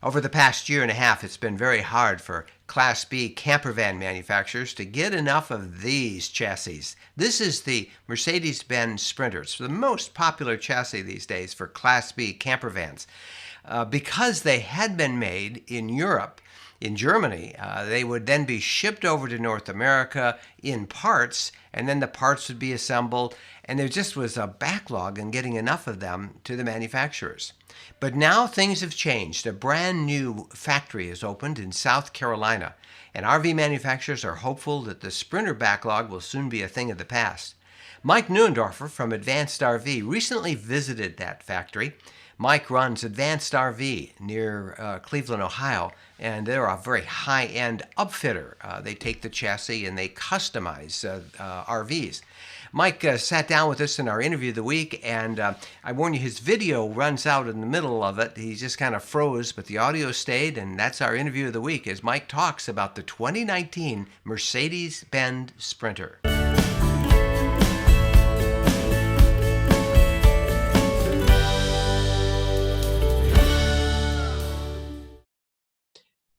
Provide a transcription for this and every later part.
Over the past year and a half, it's been very hard for Class B camper van manufacturers to get enough of these chassis. This is the Mercedes-Benz Sprinter. It's the most popular chassis these days for Class B camper vans. Because they had been made in Europe, in Germany, they would then be shipped over to North America in parts, and then the parts would be assembled, and there just was a backlog in getting enough of them to the manufacturers. But now things have changed. A brand new factory has opened in South Carolina, and RV manufacturers are hopeful that the Sprinter backlog will soon be a thing of the past. Mike Neuendorfer from Advanced RV recently visited that factory. Mike runs Advanced RV near Cleveland, Ohio, and they're a very high-end upfitter. They take the chassis and they customize RVs. Mike sat down with us in our interview of the week, and I warn you, his video runs out in the middle of it. He just kind of froze, but the audio stayed, and that's our interview of the week as Mike talks about the 2019 Mercedes-Benz Sprinter.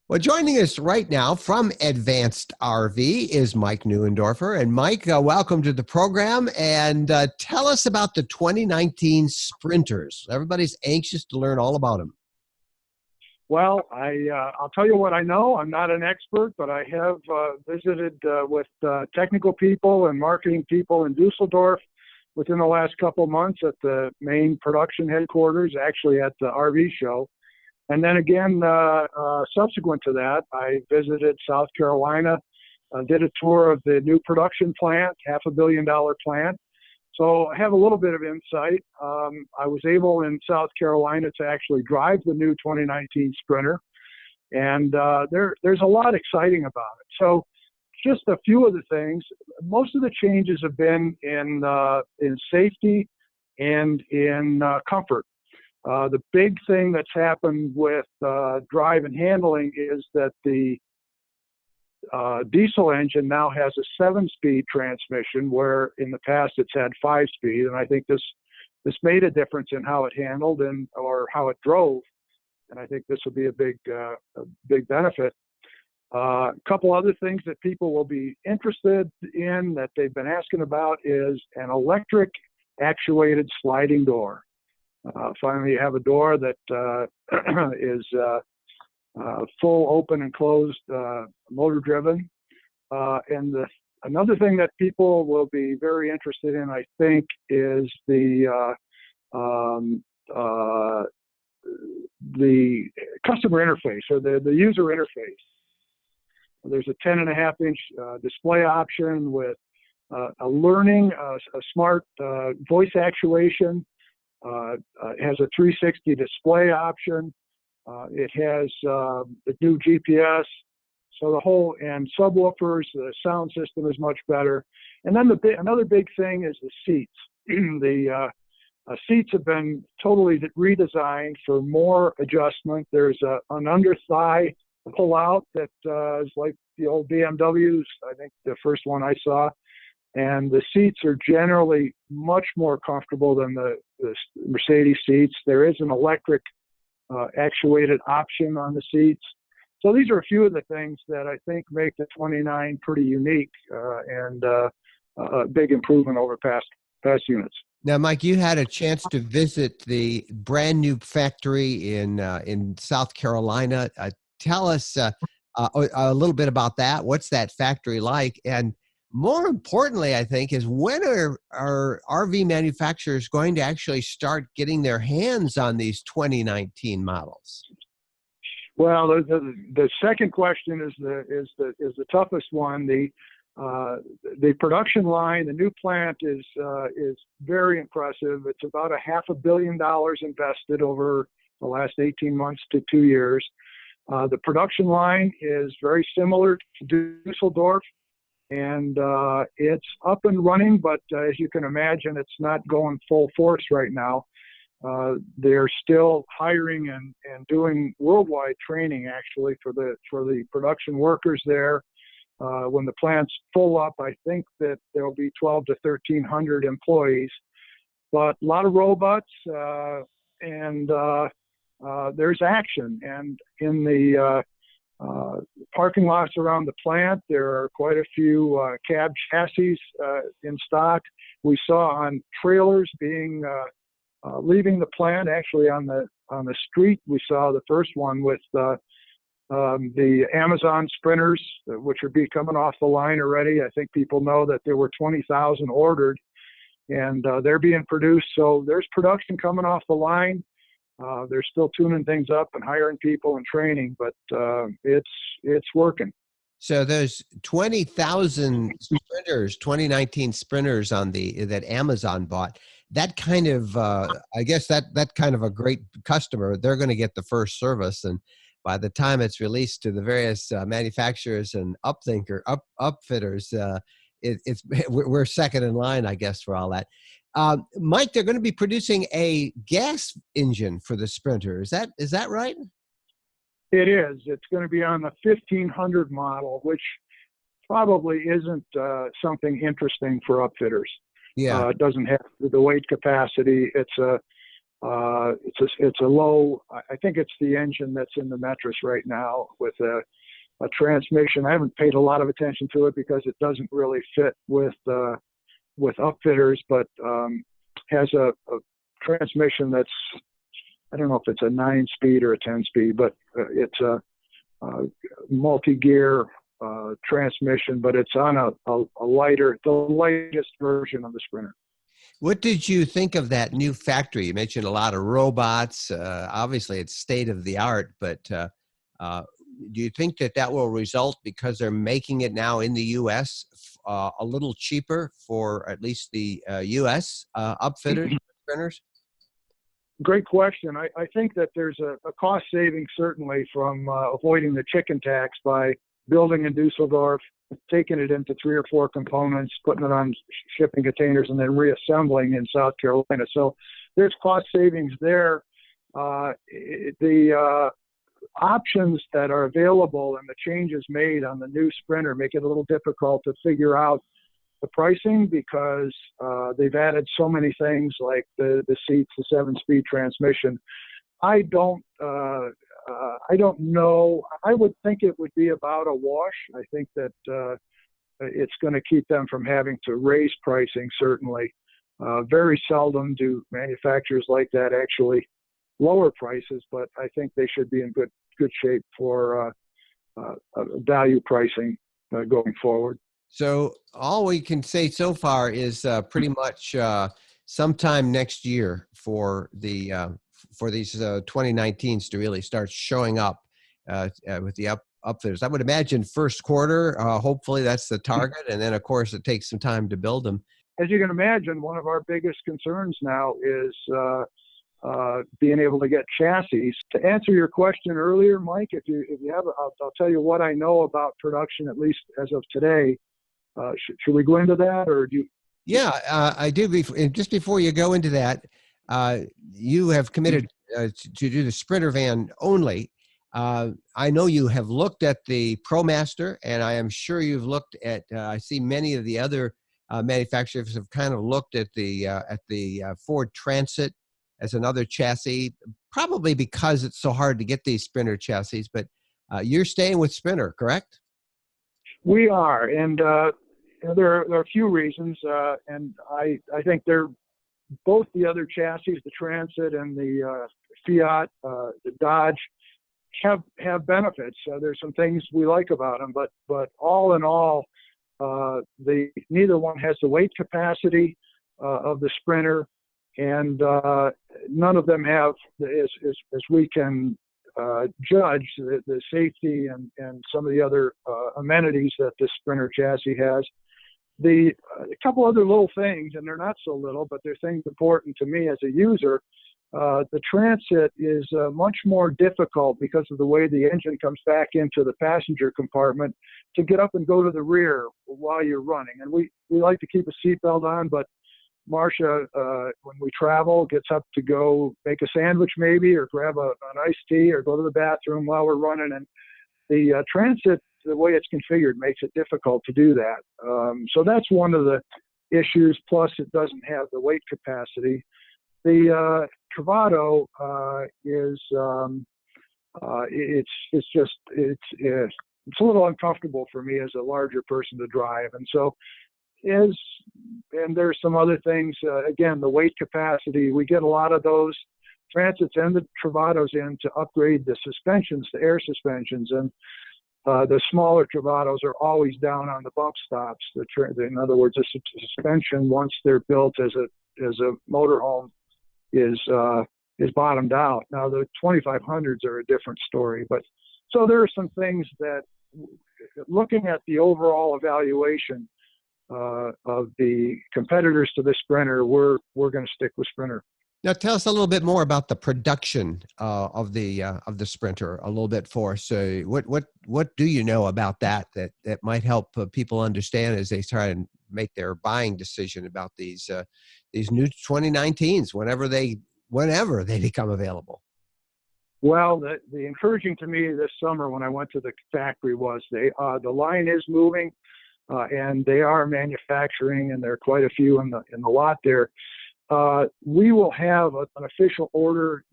Well, joining us right now from Advanced RV is Mike Neuendorfer. And Mike, welcome to the program. And tell us about the 2019 Sprinters. Everybody's anxious to learn all about them. Well, I'll tell you what I know. I'm not an expert, but I have visited with technical people and marketing people in Dusseldorf within the last couple of months at the main production headquarters, actually at the RV show. And then again, subsequent to that, I visited South Carolina, did a tour of the new production plant, $500 million plant. So I have a little bit of insight. I was able in South Carolina to actually drive the new 2019 Sprinter, and there's a lot exciting about it. So just a few of the things. Most of the changes have been in safety and in comfort. The big thing that's happened with drive and handling is that the diesel engine now has a 7-speed transmission, where in the past it's had 5-speed, and I think this made a difference in how it handled or how it drove, and I think this will be a big benefit. A couple other things that people will be interested in that they've been asking about is an electric actuated sliding door. Finally, you have a door that is full open and closed, motor driven. And another thing that people will be very interested in, I think, is the customer interface, or the user interface. There's a 10.5-inch display option with a smart voice actuation. It has a 360 display option. It has the new GPS. So the whole, and subwoofers, the sound system is much better. And then another big thing is the seats. The seats have been totally redesigned for more adjustment. There's an under thigh pull out that is like the old BMWs, I think the first one I saw. And the seats are generally much more comfortable than the Mercedes seats. There is an electric actuated option on the seats. So these are a few of the things that I think make the 29 pretty unique and a big improvement over past units. Now, Mike, you had a chance to visit the brand new factory in South Carolina. Tell us a little bit about that. What's that factory like? And more importantly, I think, is when are RV manufacturers going to actually start getting their hands on these 2019 models? Well, the second question is the toughest one. The production line, the new plant is very impressive. It's about $500 million invested over the last 18 months to 2 years. The production line is very similar to Dusseldorf. And it's up and running, but as you can imagine, it's not going full force right now. They're still hiring and doing worldwide training, actually, for the production workers there. When the plant's full up, I think that there will be 12 to 1,300 employees. But a lot of robots and there's action. And in the parking lots around the plant, there are quite a few cab chassis in stock. We saw on trailers being leaving the plant. Actually, on the street, we saw the first one with the Amazon Sprinters, which are coming off the line already. I think people know that there were 20,000 ordered, and they're being produced. So there's production coming off the line. They're still tuning things up and hiring people and training, but it's working. So there's 20,000 Sprinters, 2019 Sprinters that Amazon bought. That kind of, I guess that kind of a great customer, they're going to get the first service, and by the time it's released to the various manufacturers and upfitters, we're second in line, I guess, for all that. Mike, they're going to be producing a gas engine for the Sprinter. Is that right? It is. It's going to be on the 1500 model, which probably isn't something interesting for upfitters. Yeah, it doesn't have the weight capacity. It's a low. I think it's the engine that's in the Metris right now with a transmission. I haven't paid a lot of attention to it because it doesn't really fit with upfitters, but has a transmission that's, I don't know if it's a 9-speed or a 10-speed, but it's a multi-gear transmission, but it's on the lightest version of the Sprinter. What did you think of that new factory? You mentioned a lot of robots. Obviously, it's state of the art, but do you think that will result, because they're making it now in the U.S., a little cheaper for at least the U.S. Upfitters, sprinters? Great question. I think that there's a cost saving certainly from avoiding the chicken tax by building in Dusseldorf, taking it into 3 or 4 components, putting it on shipping containers, and then reassembling in South Carolina. So there's cost savings there. The options that are available and the changes made on the new Sprinter make it a little difficult to figure out the pricing, because they've added so many things like the seats, the 7-speed transmission. I don't know. I would think it would be about a wash. I think that it's going to keep them from having to raise pricing, certainly. Very seldom do manufacturers like that actually lower prices, but I think they should be in good shape for value pricing going forward. So all we can say so far is pretty much sometime next year for these 2019s to really start showing up with the upfitters. I would imagine first quarter. Hopefully that's the target, and then of course it takes some time to build them. As you can imagine, one of our biggest concerns now is being able to get chassis. To answer your question earlier, Mike, if you have, I'll tell you what I know about production, at least as of today. Should we go into that, or do you? Yeah, I do. Just before you go into that, you have committed to do the Sprinter van only. I know you have looked at the ProMaster, and I am sure you've looked at. I see many of the other manufacturers have kind of looked at the Ford Transit as another chassis, probably because it's so hard to get these Sprinter chassis. But you're staying with Sprinter, correct? We are, and there are a few reasons, and I think they're both the other chassis, the Transit and the Fiat, the Dodge, have benefits. There's some things we like about them, but all in all, neither one has the weight capacity of the Sprinter, and none of them have, as we can judge, the safety and some of the other amenities that this Sprinter chassis has. A couple other little things, and they're not so little, but they're things important to me as a user. The Transit is much more difficult because of the way the engine comes back into the passenger compartment to get up and go to the rear while you're running. And we like to keep a seatbelt on, but Marcia, when we travel, gets up to go make a sandwich maybe, or grab an iced tea, or go to the bathroom while we're running. And the Transit, the way it's configured, makes it difficult to do that. So that's one of the issues. Plus, it doesn't have the weight capacity. The Travato is it's a little uncomfortable for me as a larger person to drive, and so and there's some other things. Again, the weight capacity. We get a lot of those Transits and the Travatos in to upgrade the suspensions to air suspensions, and the smaller Travatos are always down on the bump stops. In other words, the suspension, once they're built as a motorhome, is bottomed out. Now the 2500s are a different story, but so there are some things that, looking at the overall evaluation of the competitors to the Sprinter, we're going to stick with Sprinter. Now, tell us a little bit more about the production of the Sprinter a little bit for us. So, what do you know about that might help people understand as they try and make their buying decision about these new 2019s whenever they become available? Well, the encouraging to me this summer when I went to the factory was the line is moving, and they are manufacturing, and there are quite a few in the lot there. We will have an official order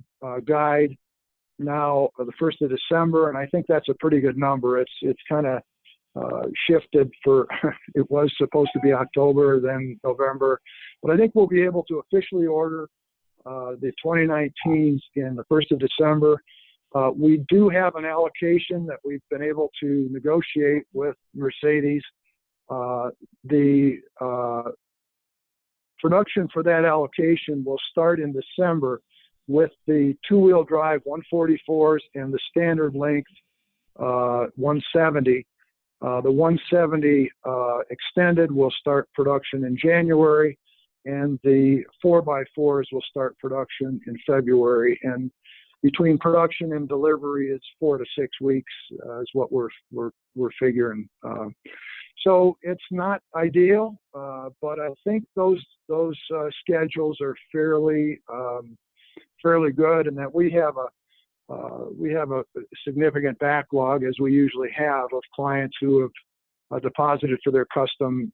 guide now the 1st of December, and I think that's a pretty good number. It's kind of shifted for it was supposed to be October, then November, but I think we'll be able to officially order the 2019s in the 1st of December. We do have an allocation that we've been able to negotiate with Mercedes. The production for that allocation will start in December with the two-wheel drive 144s and the standard length 170. The 170 extended will start production in January, and the 4x4s will start production in February. And between production and delivery, it's 4 to 6 weeks is what we're figuring. So it's not ideal, but I think those schedules are fairly good, and that we have a significant backlog, as we usually have, of clients who have deposited for their custom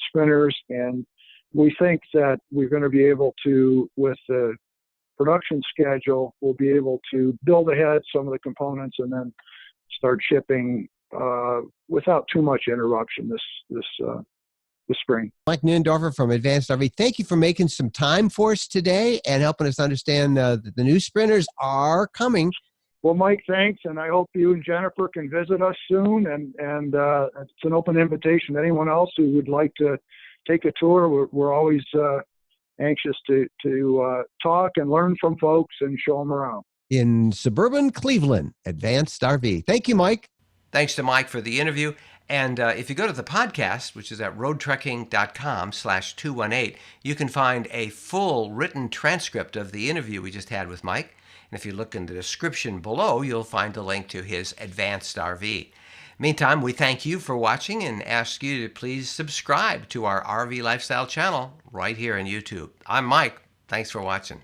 Sprinters, and we think that we're going to be able to, with the production schedule, we'll be able to build ahead some of the components and then start shipping without too much interruption this spring. Mike Neuendorfer from Advanced RV, thank you for making some time for us today and helping us understand that the new Sprinters are coming. Well, Mike, thanks, and I hope you and Jennifer can visit us soon. And it's an open invitation to anyone else who would like to take a tour. We're always anxious to talk and learn from folks and show them around. In suburban Cleveland, Advanced RV. Thank you, Mike. Thanks to Mike for the interview. And if you go to the podcast, which is at roadtrekking.com/218, you can find a full written transcript of the interview we just had with Mike. And if you look in the description below, you'll find a link to his Advanced RV. Meantime, we thank you for watching and ask you to please subscribe to our RV Lifestyle channel right here on YouTube. I'm Mike. Thanks for watching.